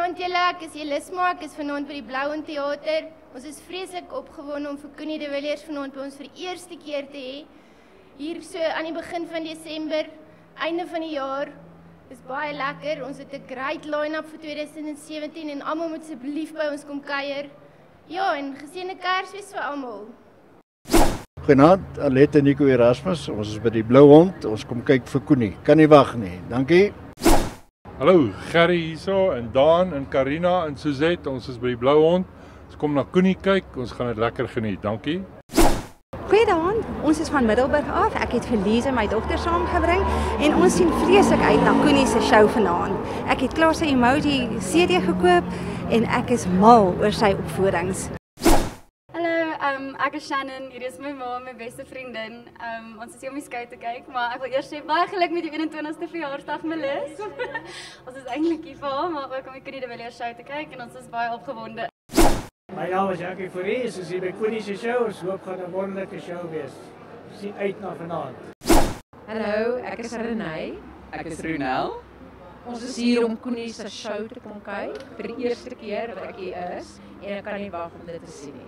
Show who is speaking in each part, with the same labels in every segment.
Speaker 1: Goeienaand julle, ek is Elisma, ek is vanaand by die Blauwond Theater. Ons is vreeslik opgewonde om vir Connie de Villiers vanaand by ons vir die eerste keer te hê. Hier so aan die begin van Desember, einde van die jaar. Dis baie lekker, ons het 'n great line-up vir 2017 en almal moet asseblief by ons kom kuier. Ja, en geseënde Kersfees vir almal.
Speaker 2: Goeienaand, Alette en Nico Erasmus, ons is by die Blauwond, ons kom kyk vir Connie. Kan nie wag nie, dankie.
Speaker 3: Hallo, Gerry hierso en Daan en Karina en Suzette, ons is by die Blauwond. Ons kom na Connie kyk, ons gaan dit lekker geniet, dankie.
Speaker 4: Goeiedag, ons is van Middelburg af. Ek het vir Lise my dogter saamgebring en ons sien vreeslik uit na Connie se show vanaand. Ek het klaar sy emoji CD gekoop en ek is mal oor sy opvoerings.
Speaker 5: Hallo, ek is Shannon, hier is my ma, my beste vriendin. Ons is hier om die skou te kyk, maar ek wil eers sê baie geluk met die 21ste verjaarsdag, Melis. Ons is eintlik hier vir haar, maar ook om die Connie de Villiers show te kyk en ons is baie opgewonde.
Speaker 6: My naam is Jackie Fourie, ons is hier by Connie se show, ons hoop gaan 'n wonderlike show wees. Sien uit na vanaand.
Speaker 7: Hallo, ek is Renée.
Speaker 8: Ek is Ronel.
Speaker 7: Ons is hier om Connie se show te kom kyk vir die eerste keer wat ek hier is en ek kan nie wag om dit te sien nie.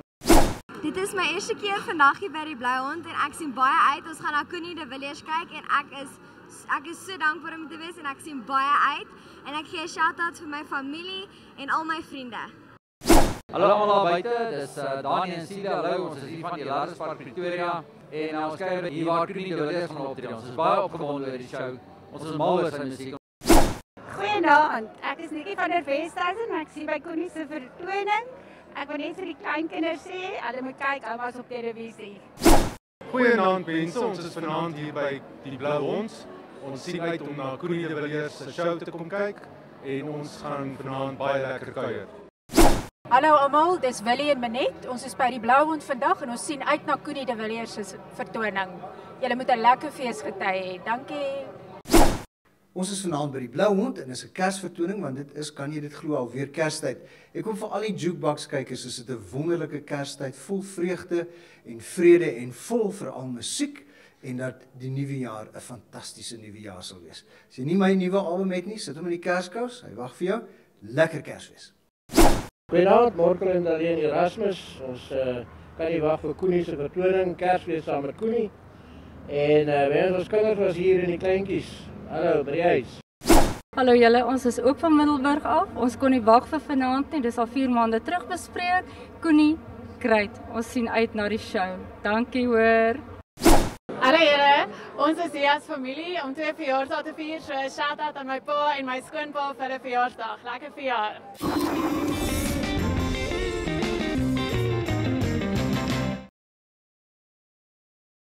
Speaker 9: Dit is my eerste keer vandag hier by die Blauwond en ek sien baie uit. Ons gaan na Connie de Villiers kyk en ek is so dankbaar om te wees en ek sien baie uit. En ek gee 'n shout-out vir my familie en al my vriende.
Speaker 8: Hallo almal daar buite, dis Dani en Celia, hallo, ons is hier van die Larispark Pretoria en ons kyk hier waar Connie de Villiers gaan optree. Ons is baie opgewonde oor die show. Ons is mal oor sy musiek.
Speaker 10: Goeienaand, ek is Nikki van der Westhuizen en ek sien by Connie se vertoning. Ek wil net vir die kleinkinders sê, hulle moet kyk, ouma's op televisie.
Speaker 11: Goeienaand mense, ons is vanaand hier by die Blauwond. Ons sien uit om na Connie de Villiers se show te kom kyk en ons gaan vanaand baie lekker kuier.
Speaker 12: Hallo almal, dis Willie en Manet. Ons is by die Blauwond vandag en ons sien uit na Connie de Villiers se vertoning. Julle moet 'n lekker feesgety hê. Dankie.
Speaker 13: Ons is vanaand by die Blauwond en is 'n Kersvertoning want dit is, kan jy dit glo, alweer Kerstyd. Ek kom vir al die jukebox kykers, is dit 'n wonderlike Kerstyd vol vreugde en vrede en vol veral musiek en dat die nuwe jaar 'n fantastiese nuwe jaar sal wees. As jy nie my nuwe album het nie, sit hom in die Kerskous. Hy wag vir jou. Lekker Kersfees.
Speaker 6: Goeienaand, Morkel en Darlene Erasmus. Ons kan nie wag vir Connie se vertoning, Kersfees saam met Connie. En by ons kinders was hier en die kleintjies. Hallo, by die huis.
Speaker 14: Hallo julle, ons is ook van Middelburg af. Ons kon nie wag vir vanaand nie, dis al 4 maande terug bespreek. Connie, great, ons sien uit na die show. Dankie hoor.
Speaker 15: Hallo julle, ons is hier as familie om 2 verjaarsdae te vier. So 'n shout-out aan my pa en my skoonpa vir hulle verjaarsdag. Lekker verjaar.